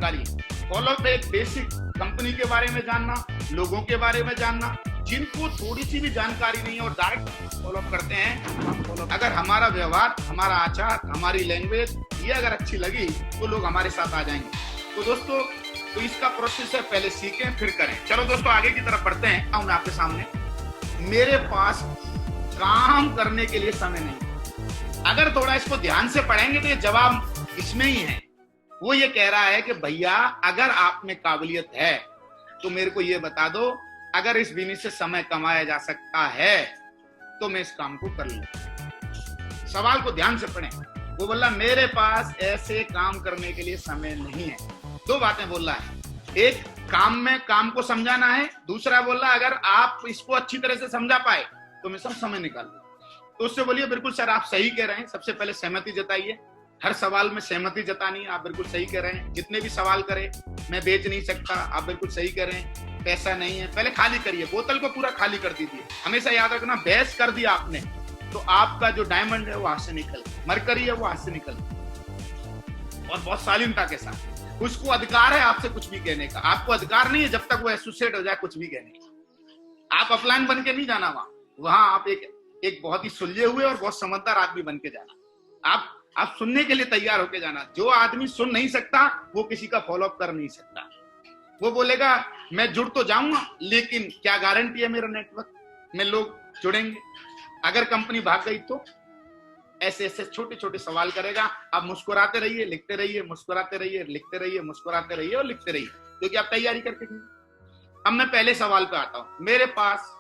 जानकारी है। फॉलोअप एक बेसिक कंपनी के बारे में जानना, लोगों के बारे में जानना, जिनको थोड़ी सी भी जानकारी नहीं है और डायरेक्ट फॉलोअप करते हैं। अगर हमारा व्यवहार, हमारा आचार, हमारी लैंग्वेज ये अगर अच्छी लगी तो लोग हमारे साथ आ जाएंगे। तो दोस्तों, तो इसका प्रोसेस है, पहले सीखें फिर करें। चलो दोस्तों, आगे की तरफ बढ़ते हैं। मैं आपके सामने, मेरे पास काम करने के लिए समय नहीं। अगर थोड़ा इसको ध्यान से पढ़ेंगे तो ये जवाब इसमें ही है। वो ये कह रहा है कि भैया अगर आप में काबिलियत है तो मेरे को ये बता दो, अगर इस बिजनेस से समय कमाया जा सकता है तो मैं इस काम को कर लूं। सवाल को ध्यान से पढ़ें। वो बोला मेरे पास ऐसे काम करने के लिए समय नहीं है। दो बातें बोल रहा है, एक काम में काम को समझाना है, दूसरा बोल रहा अगर आप इसको अच्छी तरह से समझा पाए तो मैं सब समय निकाल दूं। तो उससे बोलिए बिल्कुल सर आप सही कह रहे हैं, सबसे पहले सहमति जताइए। हर सवाल में सहमति जतानी है, आप बिल्कुल सही कह रहे हैं। जितने भी सवाल करें, मैं बेच नहीं सकता, आप बिल्कुल सही कह रहे हैं। पैसा नहीं है, पहले खाली करिए, बोतल को पूरा खाली कर दीजिए। हमेशा याद रखना, बहस कर दिया आपने तो आपका जो डायमंड है वो हाथ से निकल, मरकरी है वो हाथ से निकल, और बहुत शालीनता के साथ। उसको अधिकार है आपसे कुछ भी कहने का, आपको अधिकार नहीं है जब तक वो एसोसिएट हो जाए कुछ भी कहने का। आप अपलाइन बन के नहीं जाना वहां आप एक बहुत ही सुलझे हुए और बहुत समझदार आदमी बन के जाना। आप सुनने के लिए तैयार होके जाना। जो आदमी सुन नहीं सकता वो किसी का फॉलोअप कर नहीं सकता। वो बोलेगा मैं जुड़ तो जाऊंगा लेकिन क्या गारंटी है मेरा नेटवर्क में लोग जुड़ेंगे। अगर कंपनी भाग गई तो ऐसे ऐसे छोटे छोटे सवाल करेगा। आप मुस्कुराते रहिए, लिखते रहिए, मुस्कुराते रहिए, लिखते रहिए, मुस्कुराते रहिए और लिखते रहिए, क्योंकि आप तैयारी करके नहीं। अब मैं पहले सवाल पे आता हूं, मेरे पास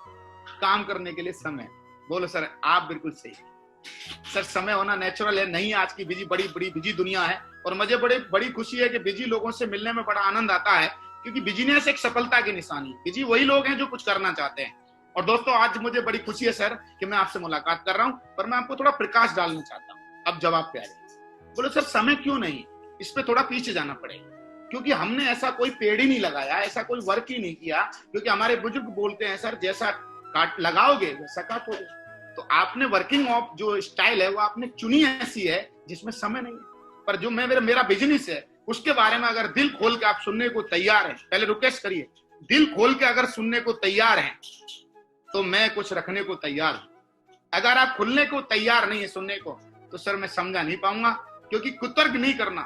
काम करने के लिए समय। बोलो सर आप बिल्कुल सही। सर समय होना नेचुरल है, नहीं आज की बड़ी बिजी दुनिया है और मुझे बड़ी खुशी है कि बिजी लोगों से मिलने में बड़ा आनंद आता है, क्योंकि बिजीनेस एक सफलता की निशानी है। बिजी वही लोग हैं जो कुछ करना चाहते हैं। और दोस्तों आज मुझे बड़ी खुशी है सर कि मैं आपसे मुलाकात कर रहा हूं, पर मैं आपको थोड़ा प्रकाश डालना चाहता हूं। अब जवाब पे आइए। बोलो सर समय क्यों नहीं, इस पे थोड़ा पीछे जाना पड़ेगा, क्योंकि हमने ऐसा कोई पेड़ ही नहीं लगाया, ऐसा कोई वर्क ही नहीं किया, क्योंकि हमारे बुजुर्ग बोलते हैं सर जैसा काट लगाओगे वैसा काटोगे। तो आपने वर्किंग ऑफ जो स्टाइल है वो आपने चुनी ऐसी है जिसमें समय नहीं है। पर जो मेरा बिजनेस है उसके बारे में अगर दिल खोल के आप सुनने को तैयार हैं, पहले रिक्वेस्ट करिए, दिल खोल के अगर सुनने को तैयार हैं तो मैं कुछ रखने को तैयार हूं। अगर आप खुलने को तैयार नहीं है सुनने को तो सर मैं समझा नहीं पाऊंगा, क्योंकि कुतर्क नहीं करना।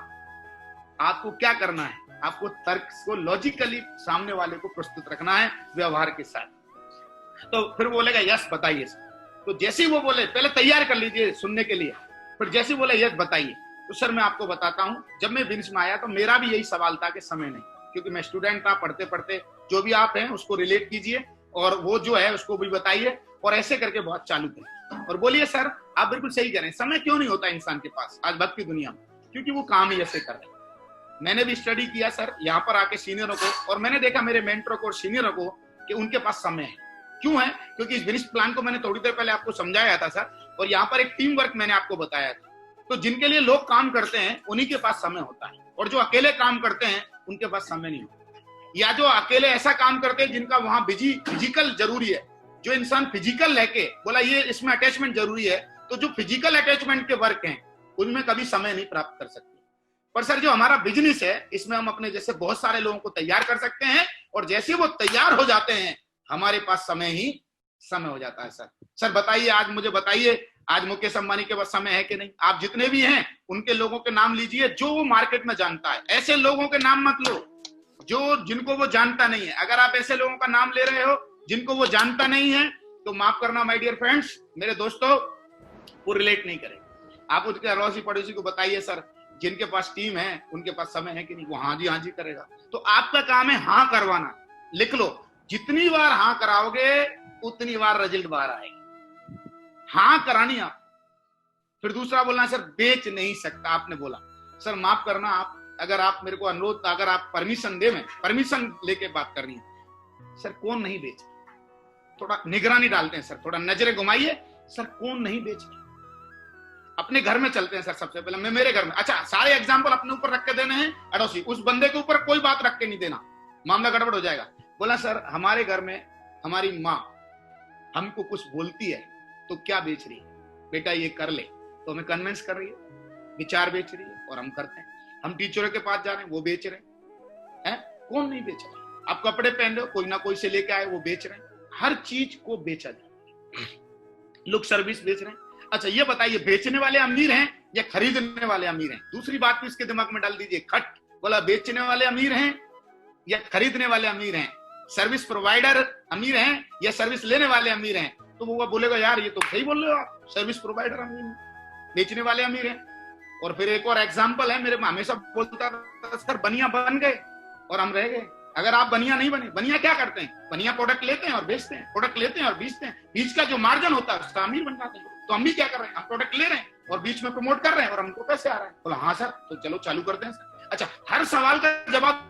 आपको क्या करना है, आपको तर्क को लॉजिकली सामने वाले को प्रस्तुत रखना है व्यवहार के साथ। तो फिर बोलेगा यस बताइए सर। तो जैसे ही वो बोले पहले तैयार कर लीजिए सुनने के लिए, फिर जैसे ही बोले यस बताइए, तो सर मैं आपको बताता हूं, जब मैं बिजनेस में आया तो मेरा भी यही सवाल था कि समय नहीं, क्योंकि मैं स्टूडेंट था। पढ़ते पढ़ते जो भी आप हैं उसको रिलेट कीजिए और वो जो है उसको भी बताइए और ऐसे करके बहुत चालू करें और बोलिए सर आप बिल्कुल सही कह रहे हैं, समय क्यों नहीं होता इंसान के पास आज वक्त की दुनिया में, क्योंकि वो काम ही ऐसे कर रहे हैं। मैंने भी स्टडी किया सर यहाँ पर आके सीनियरों को, और मैंने देखा मेरे मेंटरों को और सीनियरों को कि उनके पास समय है। क्यों है, क्योंकि इस बिजनेस प्लान को मैंने थोड़ी देर पहले आपको समझाया था सर, और यहाँ पर एक टीम वर्क मैंने आपको बताया था। तो जिनके लिए लोग काम करते हैं उन्हीं के पास समय होता है, और जो अकेले काम करते हैं उनके पास समय नहीं होता। या जो अकेले ऐसा काम करते हैं जिनका वहां फिजिकल जरूरी है, जो इंसान फिजिकल लेके बोला ये इसमें अटैचमेंट जरूरी है, तो जो फिजिकल अटैचमेंट के वर्क हैं उनमें कभी समय नहीं प्राप्त कर सकते। पर सर जो हमारा बिजनेस है इसमें हम अपने जैसे बहुत सारे लोगों को तैयार कर सकते हैं, और जैसे वो तैयार हो जाते हैं हमारे पास समय ही समय हो जाता है। सर बताइए, आज मुझे बताइए, आज मुकेश अंबानी के पास समय है कि नहीं? आप जितने भी हैं उनके लोगों के नाम लीजिए जो वो मार्केट में जानता है। ऐसे लोगों के नाम मत लो जिनको वो जानता नहीं है। अगर आप ऐसे लोगों का नाम ले रहे हो जिनको वो जानता नहीं है तो माफ करना माय डियर फ्रेंड्स, मेरे दोस्तों, वो रिलेट नहीं करेगा। आप उसके अड़ोसी पड़ोसी को बताइए सर जिनके पास टीम है उनके पास समय है कि नहीं, वो हाँ जी करेगा। तो आपका काम है हाँ करवाना। लिख लो, जितनी बार हाँ कराओगे उतनी बार रिजल्ट बाहर आएगी। हाँ करानी आप। फिर दूसरा बोलना सर बेच नहीं सकता, आपने बोला सर माफ करना, आप अगर आप मेरे को अनुरोध, अगर आप परमिशन दे, मैं परमिशन लेके बात करनी है। सर कौन नहीं बेच, थोड़ा निगरानी डालते हैं सर, थोड़ा नजरें घुमाइए सर, कौन नहीं बेच। अपने घर में चलते हैं सर। सबसे पहले मैं मेरे घर में, अच्छा सारे एग्जाम्पल अपने ऊपर रख के देने हैं अड़ोसी, उस बंदे के ऊपर कोई बात रख के नहीं देना, मामला गड़बड़ हो जाएगा। बोला सर हमारे घर में हमारी माँ हमको कुछ बोलती है तो क्या बेच रही है बेटा, ये कर ले, तो हमें कन्विंस कर रही है, विचार बेच रही है और हम करते हैं। हम टीचरों के पास जा रहे हैं, वो बेच रहे हैं, है? कौन नहीं बेच रहा? आप कपड़े पहन रहे हो, कोई ना कोई से लेके आए, वो बेच रहे हैं। हर चीज को बेचा जाए, लोग सर्विस बेच रहे हैं। अच्छा ये बताइए, बेचने वाले अमीर हैं या खरीदने वाले अमीर हैं? दूसरी बात भी इसके दिमाग में डाल दीजिए, खट बोला, बेचने वाले अमीर हैं या खरीदने वाले अमीर हैं? सर्विस प्रोवाइडर अमीर हैं या सर्विस लेने वाले अमीर हैं? तो वो बोलेगा यार ये तो सही बोल रहे हो आप, सर्विस प्रोवाइडर अमीर हैं, बेचने वाले अमीर हैं। और फिर एक और एग्जांपल है, मेरे हमेशा बोलता था सर बनिया बन गए और हम रह गए। अगर आप बनिया नहीं बने, बनिया क्या करते हैं? बनिया प्रोडक्ट लेते हैं और बेचते हैं, प्रोडक्ट लेते हैं और बेचते हैं, बीच का जो मार्जिन होता है उसका अमीर बन जाते हैं। तो हम भी क्या कर रहे हैं, हम प्रोडक्ट ले रहे हैं और बीच में प्रमोट कर रहे हैं और हमको पैसे आ रहे हैं। बोला हाँ सर, तो चलो चालू करते हैं सर। अच्छा, हर सवाल का जवाब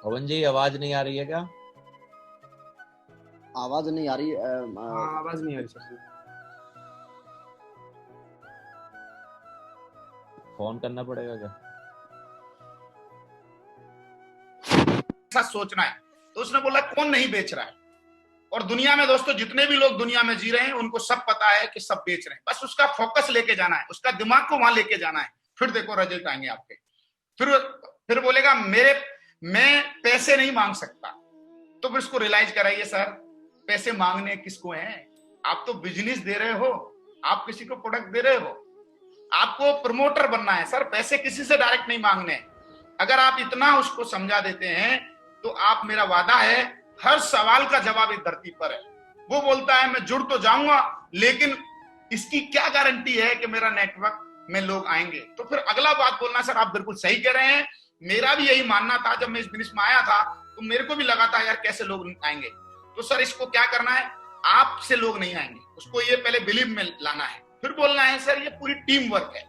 पवन जी आवाज नहीं आ रही है क्या? आवाज नहीं आ रही। आवाज नहीं आ रही सर। फोन करना पड़ेगा क्या? ऐसा सोचना है। तो उसने बोला कौन नहीं बेच रहा है? और दुनिया में दोस्तों जितने भी लोग दुनिया में जी रहे हैं उनको सब पता है कि सब बेच रहे हैं, बस उसका फोकस लेके जाना है, उसका दिमाग को वहां लेके जाना है, फिर देखो रिजल्ट आएंगे आपके। फिर बोलेगा मैं पैसे नहीं मांग सकता। तो फिर उसको रियलाइज कराइए सर पैसे मांगने किसको हैं? आप तो बिजनेस दे रहे हो, आप किसी को प्रोडक्ट दे रहे हो, आपको प्रमोटर बनना है सर, पैसे किसी से डायरेक्ट नहीं मांगने। अगर आप इतना उसको समझा देते हैं तो आप, मेरा वादा है, हर सवाल का जवाब इस धरती पर है। वो बोलता है मैं जुड़ तो जाऊंगा लेकिन इसकी क्या गारंटी है कि मेरा नेटवर्क में लोग आएंगे? तो फिर अगला बात बोलना सर आप बिल्कुल सही कह रहे हैं, मेरा भी यही मानना था, जब मैं इस बिजनेस में आया था तो मेरे को भी लगा था यार कैसे लोग आएंगे। तो सर इसको क्या करना है, आपसे लोग नहीं आएंगे, उसको ये पहले बिलीव में लाना है। फिर बोलना है सर ये पूरी टीम वर्क है,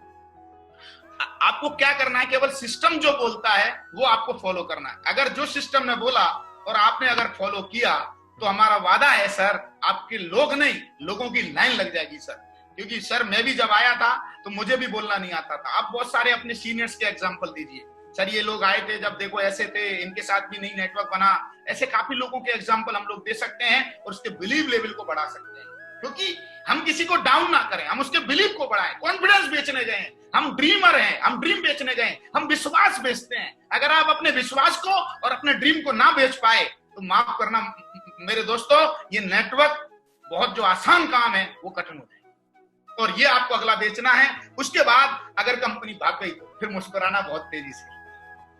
आपको क्या करना है, केवल सिस्टम जो बोलता है वो आपको फॉलो करना है। अगर जो सिस्टम ने बोला और आपने अगर फॉलो किया तो हमारा वादा है सर आपके लोग नहीं, लोगों की लाइन लग जाएगी सर। क्योंकि सर मैं भी जब आया था तो मुझे भी बोलना नहीं आता था। आप बहुत सारे अपने सीनियर्स के एग्जांपल दीजिए, सर ये लोग आए थे जब देखो ऐसे थे, इनके साथ भी नहीं नेटवर्क बना, ऐसे काफी लोगों के एग्जांपल हम लोग दे सकते हैं और उसके बिलीव लेवल को बढ़ा सकते हैं। क्योंकि हम किसी को डाउन ना करें, हम उसके बिलीव को बढ़ाएं। कॉन्फिडेंस बेचने गए, हम ड्रीमर हैं, हम ड्रीम बेचने गए, हम विश्वास बेचते हैं। अगर आप अपने विश्वास को और अपने ड्रीम को ना बेच पाए तो माफ करना मेरे दोस्तों, ये नेटवर्क बहुत जो आसान काम है वो कठिन हो जाए। और ये आपको अगला बेचना है। उसके बाद अगर कंपनी भाग गई तो फिर मुस्कुराना बहुत तेजी से।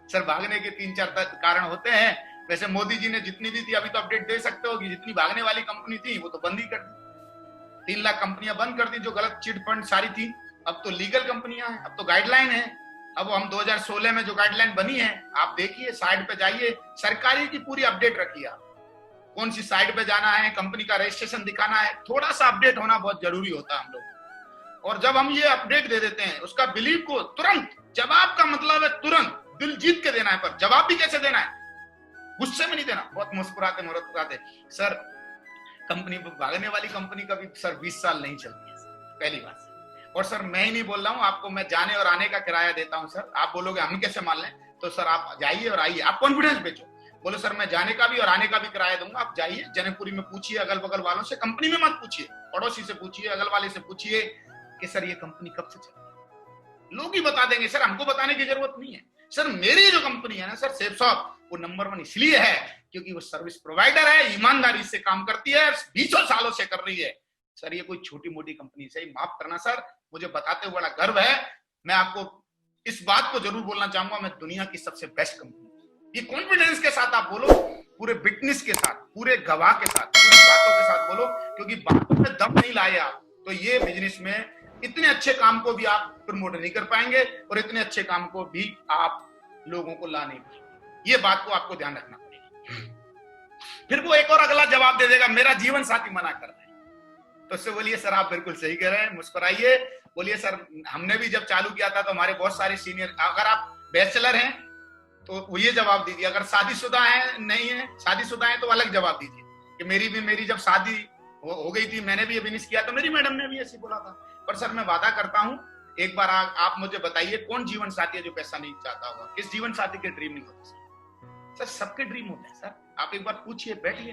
सर भागने के 3-4 कारण होते हैं। वैसे मोदी जी ने जितनी भी थी, अभी तो अपडेट दे सकते हो कि जितनी भागने वाली कंपनी थी वो तो बंद ही कर दी, 3 लाख कंपनियां बंद कर दी जो गलत चिट फंड सारी थी। अब तो लीगल कंपनियां हैं, अब तो गाइडलाइन है। अब हम 2016 में जो गाइडलाइन बनी है आप देखिए, साइड पे जाइए, सरकारी की पूरी अपडेट रखिए आप, कौन सी साइड पे जाना है, कंपनी का रजिस्ट्रेशन दिखाना है, थोड़ा सा अपडेट होना बहुत जरूरी होता है हम लोग। और जब हम ये अपडेट दे देते हैं उसका बिलीव को तुरंत, जवाब का मतलब है तुरंत दिल जीत के देना है। पर जवाब भी कैसे देना है, गुस्से में नहीं देना, बहुत मुस्कुराते सर कंपनी भागने वाली कंपनी का भी सर 20 साल नहीं चलती है पहली बात। और सर मैं ही नहीं बोल रहा हूं, आपको मैं जाने और आने का किराया देता हूं सर। आप बोलोगे हम कैसे मान लें, तो सर आप जाइए और आइए, आप कॉन्फिडेंस बेचो, बोलो सर मैं जाने का भी और आने का भी किराया दूंगा, आप जाइए जनकपुरी में पूछिए, अगल बगल वालों से, कंपनी में मत पूछिए, पड़ोसी से पूछिए, अगल वाले से पूछिए कि सर ये कंपनी कब से चल रही है। लोग ही बता देंगे सर, हमको बताने की जरूरत नहीं है। सर मेरी जो कंपनी है ना सर सेफसॉफ्ट, वो नंबर 1 इसलिए है क्योंकि वो सर्विस प्रोवाइडर है, ईमानदारी से काम करती है, 20 सालों से कर रही है। सर ये कोई छोटी मोटी कंपनी से, माफ करना सर, मुझे बताते हुए बड़ा गर्व है। मैं आपको इस बात को जरूर बोलना चाहूंगा, मैं दुनिया की सबसे बेस्ट कंपनी। ये कॉन्फिडेंस के साथ आप बोलो, पूरे विटनेस के साथ, पूरे गवाह के साथ, पूरी बातों के साथ बोलो, क्योंकि बातों में दम नहीं लाए आप तो ये बिजनेस में इतने अच्छे काम को भी आप प्रमोट नहीं कर पाएंगे और इतने अच्छे काम को भी आप लोगों को ला नहीं पाएंगे। ये बात को आपको ध्यान रखना पड़ेगा। फिर वो एक और अगला जवाब दे देगा, मेरा जीवन साथी मना कर रहा है। तो उससे बोलिए सर आप बिल्कुल सही कह रहे हैं, मुस्कुराइए, बोलिए सर हमने भी जब चालू किया था तो हमारे बहुत सारे सीनियर, अगर आप बैचलर हैं तो वो ये जवाब दीजिए, अगर शादीशुदा है नहीं है, शादीशुदा है तो अलग जवाब दीजिए कि मेरी जब शादी हो गई थी, मैंने भी फिनिश किया, तो मेरी मैडम ने भी ऐसे बोला था। पर सर मैं वादा करता हूँ, एक बार आप मुझे बताइए कौन जीवन साथी है जो पैसा नहीं चाहता होगा? किस जीवन साथी के ड्रीम नहीं होते सर? सबके ड्रीम होते हैं सर। आप एक बार पूछिए, बैठिए,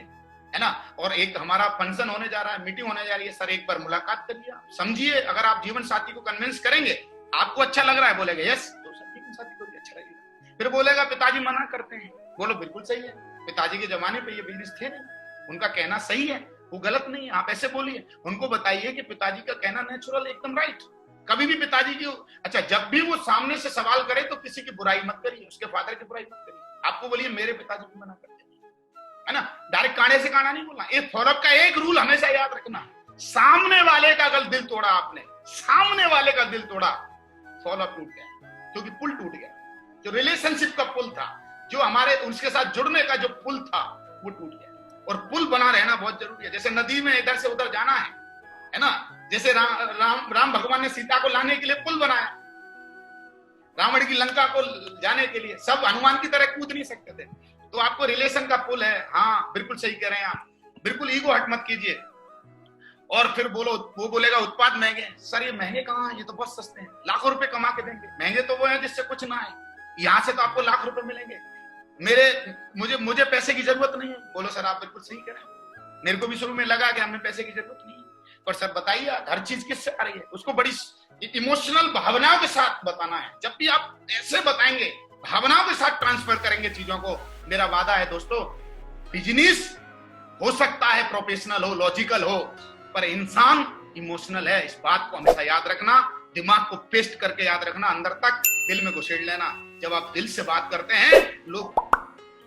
है ना। और एक हमारा फंक्शन होने जा रहा है, मीटिंग होने जा रही है सर, एक बार मुलाकात करिए, समझिए। अगर आप जीवन साथी को कन्विंस करेंगे, आपको अच्छा लग रहा है, बोलेगा यस, तो सर जीवन साथी को भी अच्छा लगेगा। फिर बोलेगा पिताजी मना करते हैं, बोलो बिल्कुल सही है, पिताजी के जमाने पे ये बिजनेस थे नहीं, उनका कहना सही है, वो गलत नहीं है, आप ऐसे बोलिए। उनको बताइए कि पिताजी का कहना नेचुरल, एकदम राइट। कभी भी पिताजी की, अच्छा जब भी वो सामने से सवाल करे तो किसी की बुराई मत करिए, उसके फादर की बुराई मत करिए। आपको बोलिए मेरे पिताजी को मना करते हैं, है ना, डायरेक्ट कांडे से कांडा नहीं बोलना। ये फॉलोअप का एक रूल हमेशा याद रखना, सामने वाले का अगर दिल तोड़ा आपने, सामने वाले का दिल तोड़ा, फॉलोअप टूट गया, क्योंकि पुल टूट गया। जो रिलेशनशिप का पुल था, जो हमारे उसके साथ जुड़ने का जो पुल था, वो टूट गया। और पुल बना रहना बहुत जरूरी है। जैसे नदी में इधर से उधर जाना है ना, जैसे राम भगवान ने सीता को लाने के लिए पुल बनाया, रावण की लंका को जाने के लिए। सब हनुमान की तरह कूद नहीं सकते थे, तो आपको रिलेशन का पुल है। हाँ बिल्कुल सही कह रहे हैं आप, बिल्कुल ईगो हट मत कीजिए। और फिर बोलो, वो बोलेगा उत्पाद महंगे, सर ये महंगे कहाँ हैं, ये तो बहुत सस्ते हैं, लाखों रुपए कमा के देंगे। महंगे तो वो है जिससे कुछ ना है, यहाँ से तो आपको लाख रुपए मिलेंगे। मुझे पैसे की जरूरत नहीं है, बोलो सर आप बिल्कुल सही कह रहे हैं, मेरे को भी शुरू में लगा कि हमें पैसे की जरूरत नहीं है। पर सर बताइए हर चीज किससे आ रही है, उसको बड़ी इमोशनल भावनाओं के साथ बताना है। जब भी आप ऐसे बताएंगे, भावनाओं के साथ ट्रांसफर करेंगे चीजों को, मेरा वादा है दोस्तों, बिजनेस हो सकता है प्रोफेशनल हो, लॉजिकल हो, पर इंसान इमोशनल है। इस बात को हमेशा याद रखना, दिमाग को पेस्ट करके याद रखना, अंदर तक दिल में घुसेड़ लेना। जब आप दिल से बात करते हैं, लोग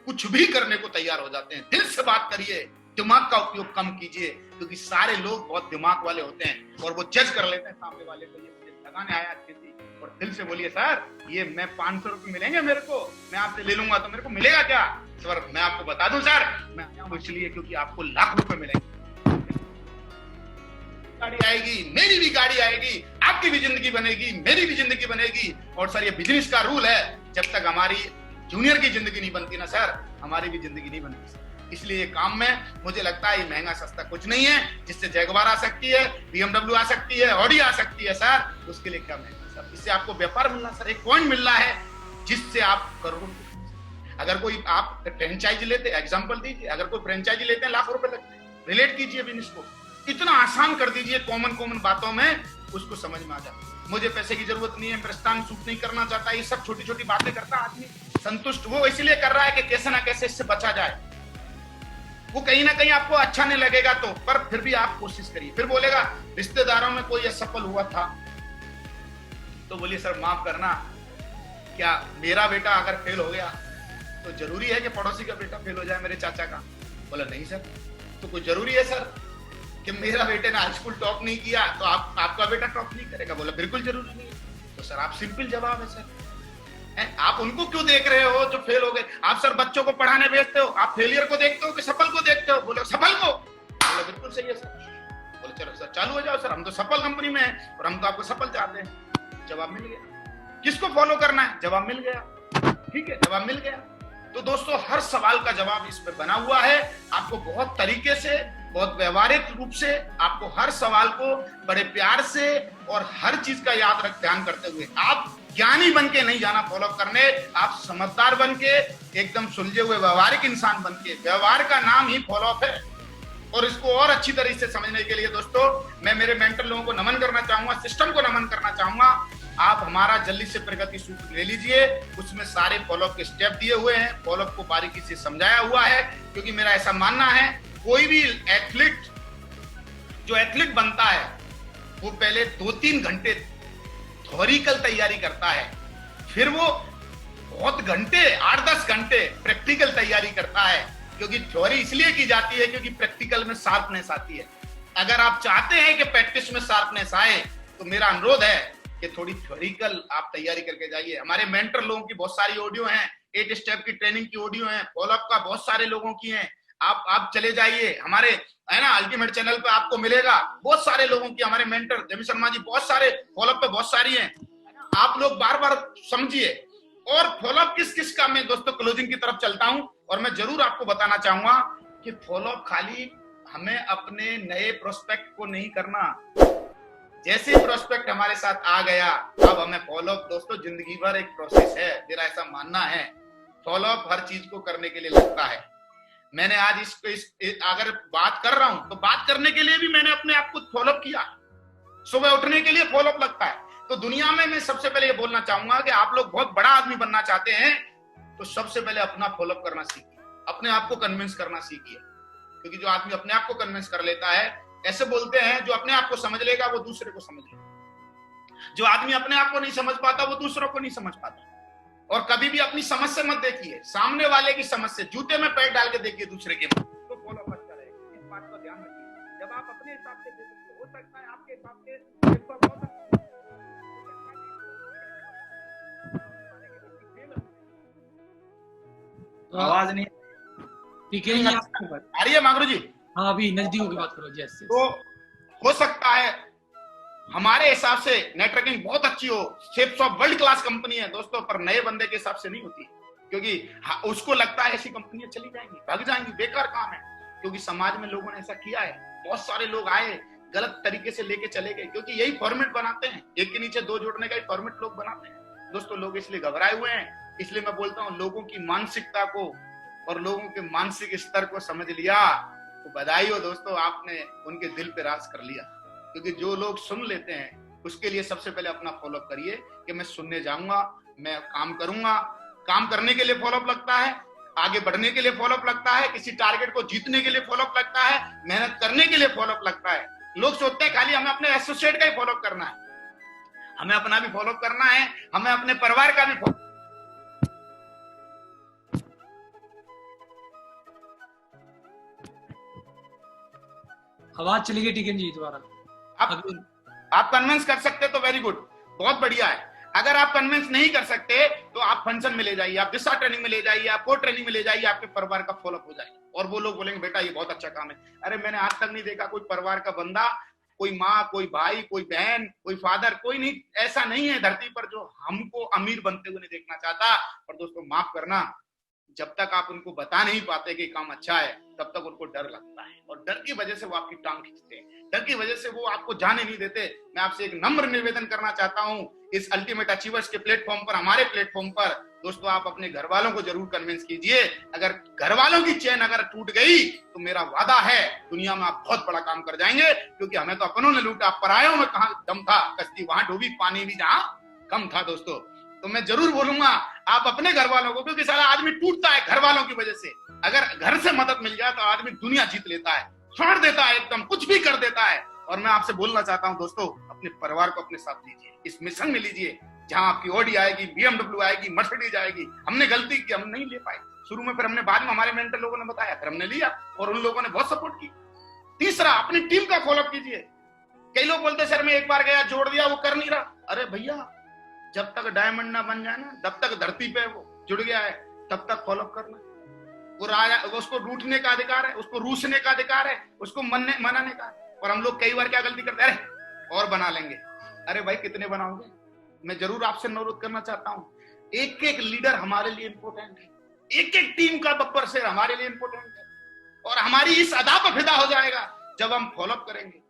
कुछ भी करने को तैयार हो जाते हैं। दिल से बात करिए, दिमाग का उपयोग कम कीजिए, क्योंकि सारे लोग बहुत दिमाग वाले होते हैं और वो जज कर लेते हैं सामने वाले को, ये मुझे लगाने आया अच्छी थी। और दिल से बोलिए सर ये मैं 500 रुपए मिलेंगे मेरे को, मैं आपसे ले लूंगा तो मेरे को मिलेगा क्या? सर मैं आपको बता दूं सर, मैं इसलिए क्योंकि आपको लाख रुपए मिलेंगे। गाड़ी आएगी, मेरी भी गाड़ी आएगी, आपकी भी जिंदगी बनेगी, मेरी भी जिंदगी बनेगी। और सर ये बिजनेस का रूल है, जब तक हमारी जूनियर की जिंदगी नहीं बनती ना सर, हमारी भी जिंदगी नहीं बनती। इसलिए ये काम में मुझे लगता है ये महंगा सस्ता कुछ नहीं है। जिससे जगुआर आ सकती है, BMW आ सकती है, ऑडी आ सकती है सर, उसके लिए क्या महंगा सर? इससे आपको व्यापार मिलना सर, एक पॉइंट मिल रहा है जिससे आप करोड़ों। अगर कोई आप फ्रेंचाइजी लेते, एग्जांपल दीजिए, अगर कोई फ्रेंचाइजी लेते हैं लाखों रुपए लगते हैं, रिलेट कीजिए बिजनेस को, इतना आसान कर दीजिए, कॉमन बातों में उसको समझ में आ जाए। मुझे पैसे की जरूरत नहीं है, प्रस्थान सूट नहीं करना चाहता, ये सब छोटी छोटी बातें करता आदमी संतुष्ट वो इसलिए कर रहा है कि कैसे ना कैसे इससे बचा जाए। वो कहीं ना कहीं आपको अच्छा नहीं लगेगा तो, पर फिर भी आप कोशिश करिए। फिर बोलेगा रिश्तेदारों में कोई असफल हुआ था, तो बोलिए सर माफ करना, क्या मेरा बेटा अगर फेल हो गया तो जरूरी है कि पड़ोसी का बेटा फेल हो जाए, मेरे चाचा का? बोला नहीं सर। तो कोई जरूरी है सर कि मेरा बेटे ने हाई स्कूल टॉप नहीं किया तो आपका बेटा टॉप नहीं करेगा? बोला बिल्कुल जरूरी नहीं। तो सर आप सिंपल जवाब है सर, आप उनको क्यों देख रहे हो जो फेल हो गए? आप सर बच्चों को पढ़ाने भेजते हो, आप फेलियर को देखते हो कि सफल को देखते हो? बोले सफल को। बोले बिल्कुल सही है सर। बोले चलो सर चालू हो जाओ सर, हम तो सफल कंपनी में हैं और हम तो आपको सफल चाहते हैं। जवाब मिल गया। किसको फॉलो करना है? जवाब मिल गया। ठीक है, जवाब मिल गया। तो दोस्तों हर सवाल का जवाब इस पे बना हुआ है। आपको बहुत तरीके से, बहुत व्यवहारिक रूप से आपको हर सवाल को बड़े प्यार से और हर चीज का ध्यान करते हुए, आप ज्ञानी बन के नहीं जाना फॉलो करने, आप समझदार बन के, एकदम सुलझे हुए व्यवहारिक इंसान बन के, व्यवहार का नाम ही फॉलो अप है। और इसको और अच्छी तरीके से समझने के लिए दोस्तों मैं मेरे मेंटर लोगों को नमन करना चाहूंगा, सिस्टम को नमन करना चाहूंगा। आप हमारा जल्दी से प्रगति सूत्र ले लीजिए, उसमें सारे फॉलोअप के स्टेप दिए हुए हैं, फॉलोअप को बारीकी से समझाया हुआ है। क्योंकि मेरा ऐसा मानना है, कोई भी एथलीट जो एथलीट बनता है वो पहले 2-3 घंटे थ्योरिकल तैयारी करता है, फिर वो बहुत घंटे 8-10 घंटे प्रैक्टिकल तैयारी करता है। क्योंकि थ्योरी इसलिए की जाती है क्योंकि प्रैक्टिकल में शार्पनेस आती है। अगर आप चाहते हैं कि प्रैक्टिस में शार्पनेस आए तो मेरा अनुरोध है कि थोड़ी थ्योरिकल आप तैयारी करके जाइए। हमारे मेंटर लोगों की बहुत सारी ऑडियो हैं, 8 स्टेप की ट्रेनिंग की ऑडियो हैं, फॉलोअप का बहुत सारे लोगों की हैं। आप चले जाइए हमारे, है ना, अल्टीमेट चैनल पे आपको मिलेगा बहुत सारे लोगों की, हमारे मेंटर देवी शर्मा जी बहुत सारे फॉलोअप पे बहुत सारी हैं। आप लोग बार बार समझिए। और फॉलोअप किस किस का, मैं दोस्तों क्लोजिंग की तरफ चलता हूं और मैं जरूर आपको बताना चाहूंगा कि फॉलोअप खाली हमें अपने नए प्रोस्पेक्ट को नहीं करना। जैसे प्रोस्पेक्ट हमारे साथ आ गया, अब हमें फॉलोअप दोस्तों जिंदगी भर एक प्रोसेस है, मेरा ऐसा मानना है। फॉलोअप हर चीज को करने के लिए लगता है। मैंने आज अगर बात कर रहा हूं तो बात करने के लिए भी मैंने अपने आप को फॉलोअप किया। सुबह उठने के लिए फॉलोअप लगता है। तो दुनिया में मैं सबसे पहले ये बोलना चाहूंगा कि आप लोग बहुत बड़ा आदमी बनना चाहते हैं तो सबसे पहले अपना फॉलोअप करना सीखिए, अपने आप को कन्विंस करना सीखिए। क्योंकि जो आदमी अपने आप को कन्विंस कर लेता है, ऐसे बोलते हैं जो अपने आप को समझ लेगा वो दूसरे को समझ लेगा। जो आदमी अपने आप को नहीं समझ पाता वो दूसरों को नहीं समझ पाता। और कभी भी अपनी समझ से मत देखिए, सामने वाले की समझ से, जूते में पैर डाल के देखिए दूसरे के, तो फॉलो अच्छा रहेगा। इस बात का ध्यान रखिए। जब आप अपने हिसाब से देखते हो सकता है आपके हिसाब से आवाज नहीं ठीक है जी, आप आ रही है मागरू जी? हाँ अभी नजदीक होकर बात करो जी। ऐसे तो हो सकता है हमारे हिसाब से नेटवर्किंग बहुत अच्छी हो, shapes of world class company है दोस्तों, पर नए बंदे के हिसाब से नहीं होती। क्योंकि उसको लगता है ऐसी कंपनियां चली जाएंगी, भाग जाएंगी, बेकार काम है। क्योंकि समाज में लोगों ने ऐसा किया है, बहुत सारे लोग आए गलत तरीके से लेके चले गए। क्योंकि यही फॉर्मेट बनाते हैं, एक के नीचे दो जोड़ने का ही फॉर्मेट लोग बनाते हैं दोस्तों। लोग इसलिए घबराए हुए हैं। इसलिए मैं बोलता हूँ लोगों की मानसिकता को और लोगों के मानसिक स्तर को समझ लिया तो बधाई हो दोस्तों, आपने उनके दिल पे राज कर लिया। क्योंकि जो लोग सुन लेते हैं उसके लिए सबसे पहले अपना फॉलोअप करिए कि मैं सुनने जाऊंगा, मैं काम करूंगा। काम करने के लिए फॉलोअप लगता है, आगे बढ़ने के लिए फॉलोअप लगता है, किसी टारगेट को जीतने के लिए फॉलोअप लगता है, मेहनत करने के लिए फॉलोअप लगता है। लोग सोचते हैं खाली हमें अपने एसोसिएट का ही फॉलोअप करना है, हमें अपना भी फॉलोअप करना है, हमें अपने परिवार का भी फॉलोअप। आवाज चली गई टिकन जी दोबारा। आप कन्विंस कर सकते तो वेरी गुड, बहुत बढ़िया है। अगर आप कन्विंस नहीं कर सकते तो आप फंक्शन में ले जाइए, आप दिशा ट्रेनिंग में ले जाइए, आप कोर ट्रेनिंग में ले जाइए, आपके परिवार का फॉलोअप हो जाएगा। और वो लोग बोलेंगे बेटा ये बहुत अच्छा काम है। अरे मैंने आज तक नहीं देखा कोई परिवार का बंदा, कोई माँ, कोई भाई, कोई बहन, कोई फादर, कोई नहीं, ऐसा नहीं है धरती पर जो हमको अमीर बनते हुए नहीं देखना चाहता। और दोस्तों माफ करना, जब तक आप उनको बता नहीं पाते कि काम अच्छा है तब तक उनको डर लगता है, और डर की वजह से वो आपकी टांग खींचते हैं, डर की वजह से वो आपको जाने नहीं देते। मैं आपसे एक नम्र निवेदन करना चाहता हूं इस अल्टीमेट अचीवर्स के प्लेटफॉर्म पर, हमारे प्लेटफॉर्म पर दोस्तों, आप अपने घर वालों को जरूर कन्विंस कीजिए। अगर घर वालों की चैन अगर टूट गई तो मेरा वादा है दुनिया में आप बहुत बड़ा काम कर जाएंगे। क्योंकि हमें तो अपनों ने लूटा, परायों में कहां दम था, कश्ती वहां डूबी, पानी भी जहां कम था दोस्तों। तो मैं जरूर बोलूंगा आप अपने घर वालों को, क्योंकि सारा आदमी टूटता है घर वालों की वजह से। अगर घर से मदद मिल जाए तो आदमी दुनिया जीत लेता है, छोड़ देता है, एकदम कुछ भी कर देता है। और मैं आपसे बोलना चाहता हूं दोस्तों, अपने परिवार को अपने साथ लीजिए, इस मिशन में लीजिए जहां आपकी ऑडी आएगी, BMW आएगी, मर्सिडीज आएगी। हमने गलती की, हम नहीं ले पाए शुरू में, फिर हमने बाद में, हमारे मेंटर लोगों ने बताया, फिर हमने लिया और उन लोगों ने बहुत सपोर्ट की। तीसरा, अपनी टीम का फॉलोअप कीजिए। कई लोग बोलते सर मैं एक बार गया, जोड़ दिया, वो कर नहीं रहा। अरे भैया, जब तक डायमंड ना बन जाए ना, जब तक धरती पे वो जुड़ गया है तब तक फॉलोअप करना। वो राजा, उसको रूठने का अधिकार है, उसको रूसने का अधिकार है, उसको मनाने का। और हम लोग कई बार क्या गलती करते हैं, अरे और बना लेंगे। अरे भाई कितने बनाओगे? मैं जरूर आपसे अनुरोध करना चाहता हूं, एक एक लीडर हमारे लिए इंपॉर्टेंट है, एक एक टीम का बब्बर शेर हमारे लिए इंपॉर्टेंट है। और हमारी इस अदा पर फिदा हो जाएगा जब हम फॉलोअप करेंगे।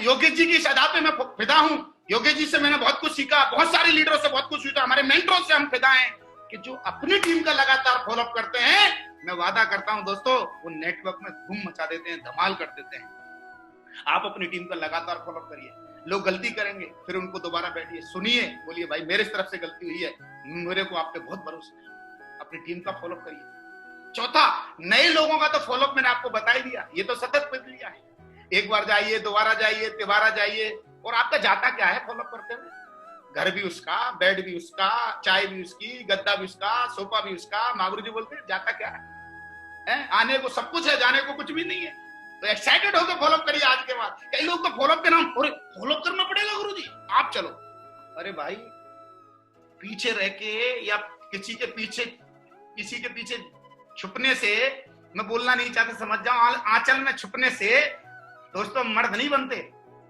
योगेश जी की इस अदा पे मैं फिदा हूं। योगेश जी से मैंने बहुत कुछ सीखा, बहुत सारे लीडरों से बहुत कुछ सीखा, हमारे मेंटरों से हम फिदा हैं कि जो अपनी टीम का लगातार फॉलोअप करते हैं, मैं वादा करता हूं दोस्तों, वो नेटवर्क में धूम मचा देते हैं, धमाल कर देते हैं। आप अपनी टीम का लगातार फॉलोअप करिए। लोग गलती करेंगे, फिर उनको दोबारा बैठिए, सुनिए, बोलिए भाई मेरे तरफ से गलती हुई है, मेरे को आप पे बहुत भरोसा है। अपनी टीम का फॉलोअप करिए। चौथा, नए लोगों का तो फॉलोअप मैंने आपको बता ही दिया, ये तो सतत प्रक्रिया है। एक बार जाइए, दोबारा जाइए, तिबारा जाइए, और आपका जाता क्या है फॉलोअप करते हुए? घर भी उसका, बेड भी उसका, चाय भी उसकी, गद्दा भी उसका, सोफा भी उसका। मागुरु जी बोलते हैं जाता क्या है? आने को सब कुछ है, जाने को कुछ भी नहीं है। तो एक्साइटेड होकर फॉलोअप करिए आज के बाद। कई लोग तो फॉलोअप के नाम, अरे फॉलोअप करना पड़ेगा गुरुजी, आप चलो। अरे भाई, पीछे रह के या किसी के पीछे छुपने से, मैं बोलना नहीं चाहता, समझ जाओ, आंचल में छुपने से दोस्तों मर्द नहीं बनते,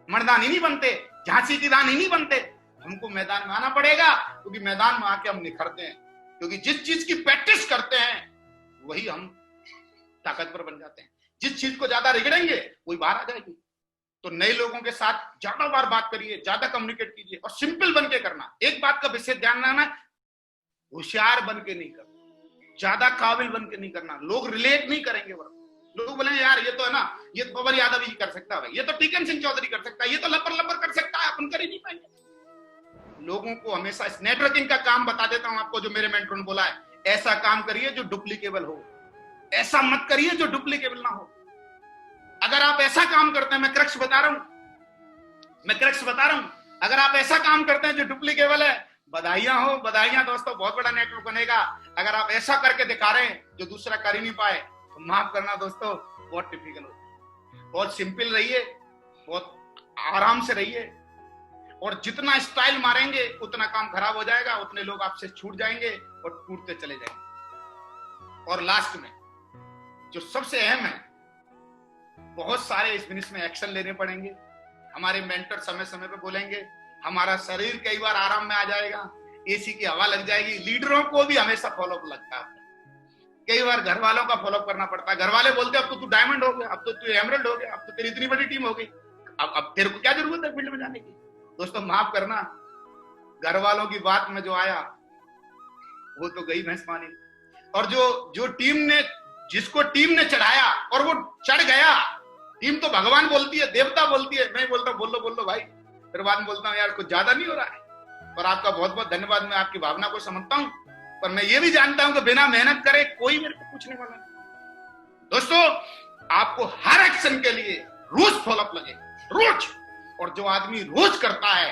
मर्दानी नहीं बनते, झांसी की रानी नहीं बनते। हमको मैदान में आना पड़ेगा, क्योंकि मैदान में आके हम निखरते हैं। क्योंकि जिस चीज की प्रैक्टिस करते हैं वही हम ताकतवर बन जाते हैं। जिस चीज को ज्यादा रिगड़ेंगे वही बाहर आ जाएगी। तो नए लोगों के साथ ज्यादा बार बात करिए, ज्यादा कम्युनिकेट कीजिए और सिंपल बन के करना। एक बात का विशेष ध्यान रखना, होशियार बन के नहीं करना, ज्यादा काबिल बन के नहीं करना। लोग रिलेट नहीं करेंगे, लोग बोलेंगे यार ये तो है ना, ये तो पवन यादव ही कर सकता है, ये तो टीकन सिंह चौधरी कर सकता है, ये तो लपर लपर कर सकता है, अपन कर ही नहीं पाएंगे। लोगों को हमेशा इस नेटवर्किंग का काम बता देता हूं आपको, जो मेरे मेंटर ने बोला है, ऐसा काम करिए जो डुप्लीकेबल हो, ऐसा मत करिए जो डुप्लीकेबल ना हो। अगर आप ऐसा काम करते हैं, मैं क्रक्स बता रहा हूं, अगर आप ऐसा काम करते हैं जो डुप्लीकेबल है, बधाइयां दोस्तों, बहुत बड़ा नेटवर्क बनेगा। अगर आप ऐसा करके दिखा रहे हैं जो दूसरा कर ही नहीं पाए, तो माफ करना दोस्तों, बहुत टिपिकल होता है। बहुत सिंपल रहिए, बहुत आराम से रहिए, और जितना स्टाइल मारेंगे उतना काम खराब हो जाएगा, उतने लोग आपसे छूट जाएंगे और टूटते चले जाएंगे। और लास्ट में जो सबसे अहम है, बहुत सारे इस बिजनेस में एक्शन लेने पड़ेंगे। हमारे मेंटर समय समय पे बोलेंगे, हमारा शरीर कई बार आराम में आ जाएगा, एसी की हवा लग जाएगी। लीडरों को भी हमेशा फॉलोअप लगता है, कई बार घर वालों का फॉलोअप करना पड़ता है। घर वाले बोलते हैं अब तो तू डायमंड हो गया, अब तो तू एमरल्ड हो गया, अब तो तेरी इतनी बड़ी टीम हो गई, अब तेरे को क्या जरूरत है फील्ड में जाने की। दोस्तों माफ करना, घर वालों की बात में जो आया वो तो गई भैंस पानी। और जो टीम ने, जिसको टीम ने चढ़ाया और वो चढ़ गया, टीम तो भगवान बोलती है, देवता बोलती है, मैं बोलता हूँ बोल लो भाई, फिर बाद में बोलता हूँ यार कुछ ज्यादा नहीं हो रहा है। और आपका बहुत बहुत धन्यवाद, मैं आपकी भावना को समझता हूँ, पर मैं ये भी जानता हूं कि बिना मेहनत करे कोई मेरे को पूछने वाला नहीं। दोस्तों आपको हर एक्शन के लिए रोज फॉलोअप लगेगा, रोज। और जो आदमी रोज करता है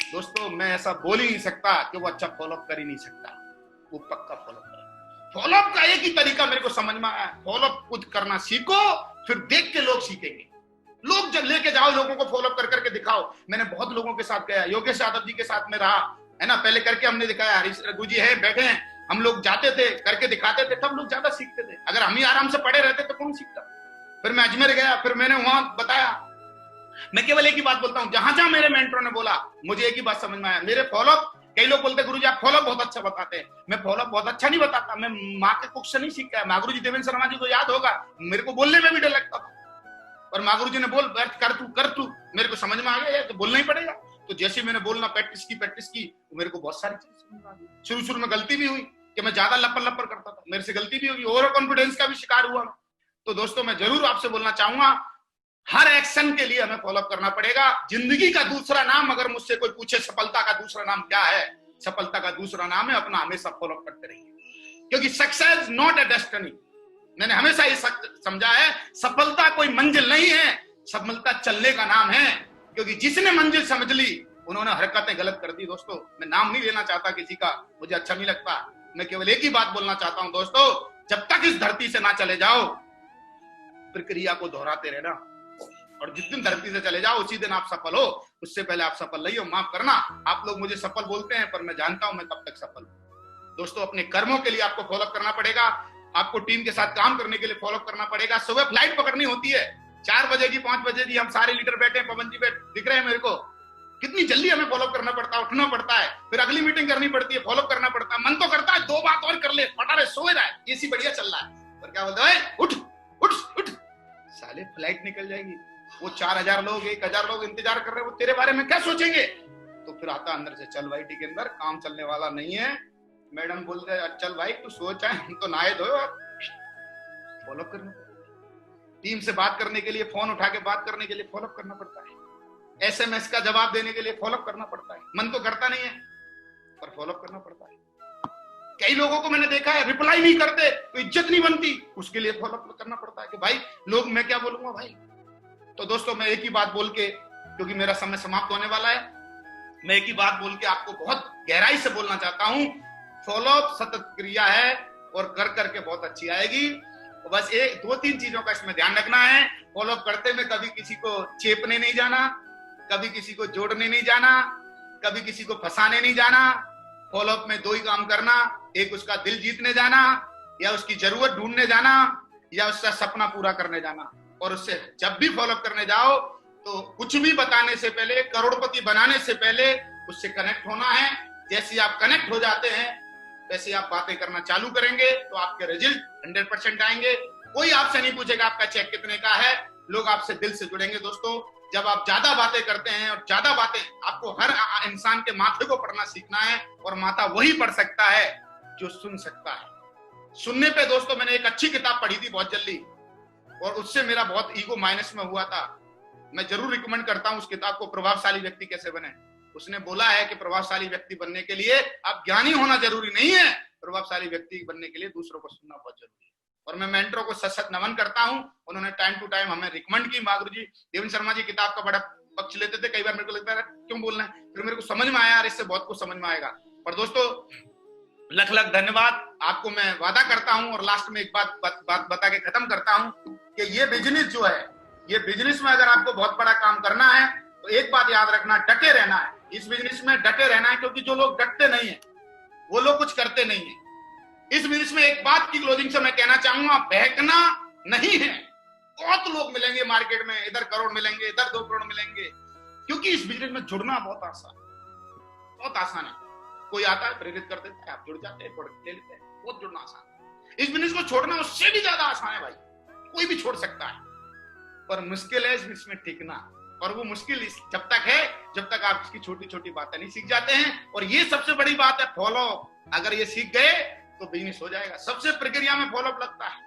दोस्तों, मैं ऐसा बोल ही नहीं सकता कि वो अच्छा फॉलोअप कर ही नहीं सकता, वो पक्का फॉलोअप करे। फॉलोअप का एक ही तरीका मेरे को समझ में आया, फॉलोअप खुद करना सीखो, फिर देख के लोग सीखेंगे। लोग जब लेके जाओ, लोगों को फॉलोअप कर करके दिखाओ। मैंने बहुत लोगों के साथ गया, योगेश यादव जी के साथ में रहा है ना, पहले करके हमने दिखाया, हरीश रघु जी है बैठे हैं, हम लोग जाते थे, करके दिखाते थे, तब लोग ज्यादा सीखते थे। अगर हम ही आराम से पड़े रहते तो कौन सीखता। फिर मैं अजमेर गया, फिर मैंने वहां बताया। मैं केवल एक ही बात बोलता हूं, जहां जहां मेरे मेंटरों ने बोला, मुझे एक ही बात समझ में आया, मेरे फॉलोअप, कई लोग बोलते गुरुजी आप फॉलोअप बहुत अच्छा बताते हैं, मैं फॉलोअप बहुत अच्छा नहीं बताता, मैं माँ के कुछ से नहीं सीखा है। मागुरु जी देवेंद्र शर्मा जी को याद होगा, मेरे को बोलने में भी डर लगता था, पर मागुरु जी ने बोल कर तू, मेरे को समझ में आ गया तो बोलना ही पड़ेगा। तो जैसे मैंने बोलना प्रैक्टिस की, तो मेरे को बहुत सारी चीजें समझ में आ गई। शुरू में गलती भी हुई कि मैं ज्यादा लपर करता था, मेरे से गलती भी होगी, ओवर कॉन्फिडेंस का भी शिकार हुआ। तो दोस्तों मैं जरूर आपसे बोलना चाहूंगा, हर एक्शन के लिए हमें फॉलोअप करना पड़ेगा। जिंदगी का दूसरा नाम, अगर मुझसे कोई पूछे सफलता का दूसरा नाम क्या है, सफलता का दूसरा नाम है अपना हमेशा फॉलोअप करते रहिए, क्योंकि सक्सेस नॉट अ डेस्टिनी। मैंने हमेशा ये समझा है, सफलता कोई मंजिल नहीं है, सफलता चलने का नाम है। क्योंकि जिसने मंजिल समझ ली, उन्होंने हरकतें गलत कर दी। दोस्तों मैं नाम नहीं लेना चाहता किसी का, मुझे अच्छा नहीं लगता, मैं केवल एक ही बात बोलना चाहता हूं दोस्तों, जब तक इस धरती से ना चले जाओ, प्रक्रिया को दोहराते रहना, और जिस दिन धरती से चले जाओ उसी दिन आप सफल हो, उससे पहले आप सफल नहीं हो। माफ करना, आप लोग मुझे सफल बोलते हैं, पर मैं जानता हूं मैं कब तक सफल हूं। दोस्तों अपने कर्मों के लिए आपको फॉलोअप करना पड़ेगा, आपको टीम के साथ काम करने के लिए फॉलोअप करना पड़ेगा। सुबह फ्लाइट पकड़नी होती है, 4 बजे की, 5 बजे की, हम सारे लीडर बैठे हैं, पवन जी दिख रहे हैं मेरे को, कितनी जल्दी हमें फॉलोअप करना पड़ता है, उठना पड़ता है, फिर अगली मीटिंग करनी पड़ती है, फॉलोअप करना पड़ता है। मन तो करता है 2 बात और कर ले, पटा रहे, सो रहा है, एसी बढ़िया चल रहा है, पर क्या बोलते हैं, उठ उठ उठ, साले फ्लाइट निकल जाएगी, वो 4000 लोग 1000 लोग इंतजार कर रहे हैं, वो तेरे बारे में क्या सोचेंगे। तो फिर आता अंदर से, चल भाई ठीक है, अंदर काम चलने वाला नहीं है। मैडम बोलते हैं चल भाई तू सोच है, हम तो नायद हो, फॉलोअप करना। टीम से बात करने के लिए, फोन उठा के बात करने के लिए फॉलोअप करना पड़ता है, एसएमएस का जवाब देने के लिए फॉलोअप करना पड़ता है। मन तो करता नहीं है, पर फॉलोअप करना पड़ता है। कई लोगों को मैंने देखा है रिप्लाई नहीं करते तो इज्जत नहीं बनती, उसके लिए फॉलोअप करना पड़ता है कि भाई लोग, मैं क्या बोलूंगा भाई। तो दोस्तों मैं एक ही बात बोल के, क्योंकि मेरा समय समाप्त होने वाला है, मैं एक ही बात बोल के आपको बहुत गहराई से बोलना चाहता हूं, फॉलोअप सतत क्रिया है और कर करके बहुत अच्छी आएगी। तो बस 2-3 चीजों का इसमें ध्यान रखना है। फॉलोअप करते में कभी किसी को चेपने नहीं जाना, कभी किसी को जोड़ने नहीं जाना, कभी किसी को फंसाने नहीं जाना। फॉलोअप में 2 ही काम करना, एक उसका दिल जीतने जाना, या उसकी जरूरत ढूंढने जाना, या उसका सपना पूरा करने जाना। और उससे जब भी फॉलोअप करने जाओ तो कुछ भी बताने से पहले, करोड़पति बनाने से पहले उससे कनेक्ट होना है। जैसे आप कनेक्ट हो जाते हैं वैसे आप बातें करना चालू करेंगे तो आपके रिजल्ट 100% आएंगे। कोई आपसे नहीं पूछेगा आपका चेक कितने का है। लोग आपसे दिल से जुड़ेंगे दोस्तों। जब आप ज्यादा बातें करते हैं, और ज्यादा बातें आपको हर इंसान के माथे को पढ़ना सीखना है, और माथा वही पढ़ सकता है जो सुन सकता है। सुनने पे दोस्तों मैंने एक अच्छी किताब पढ़ी थी बहुत जल्दी, और उससे मेरा बहुत ईगो माइनस में हुआ था। मैं जरूर रिकमेंड करता हूं उस किताब को, प्रभावशाली व्यक्ति कैसे बने। उसने बोला है कि प्रभावशाली व्यक्ति बनने के लिए आप ज्ञानी होना जरूरी नहीं है, प्रभावशाली व्यक्ति बनने के लिए दूसरों को सुनना बहुत जरूरी है। और मैं मेंटरों को सशक्त नमन करता हूं, उन्होंने टाइम टू टाइम हमें रिकमेंड की। मागुरु जी, देवेंद्र शर्मा जी किताब का बड़ा पक्ष लेते थे, कई बार मेरे को लगता है क्यों बोलना है, फिर मेरे को समझ में आया यार इससे बहुत कुछ समझ में आएगा। और दोस्तों लख लख धन्यवाद आपको। मैं वादा करता हूं, और लास्ट में एक बात बता के खत्म करता हूं कि ये बिजनेस जो है, ये बिजनेस में अगर आपको बहुत बड़ा काम करना है तो एक बात याद रखना, डटे रहना है। इस बिजनेस में डटे रहना है, क्योंकि जो लोग डटते नहीं है वो लोग कुछ करते नहीं है। इस बिजनेस में एक बात की क्लोजिंग से मैं कहना चाहूंगा, बहकना नहीं है। बहुत लोग मिलेंगे मार्केट में, इधर करोड़ मिलेंगे, इधर 2 करोड़ मिलेंगे, क्योंकि इस बिजनेस में जुड़ना बहुत आसान है, बहुत आसान है। कोई आता है प्रेरित कर देता है, आप जुड़ जाते हैं, प्रोडक्ट ले लेते हैं, बहुत जुड़ना आसान है। इस बिजनेस को छोड़ना उससे भी ज्यादा आसान है भाई, कोई भी छोड़ सकता है, पर मुश्किल है इसमें टिकना। और वो मुश्किल जब तक है जब तक आप इसकी छोटी छोटी बातें नहीं सीख जाते हैं। और ये सबसे बड़ी बात है, फॉलो। अगर ये सीख गए तो बिजनेस हो जाएगा। सबसे प्रक्रिया में फॉलोअप लगता है।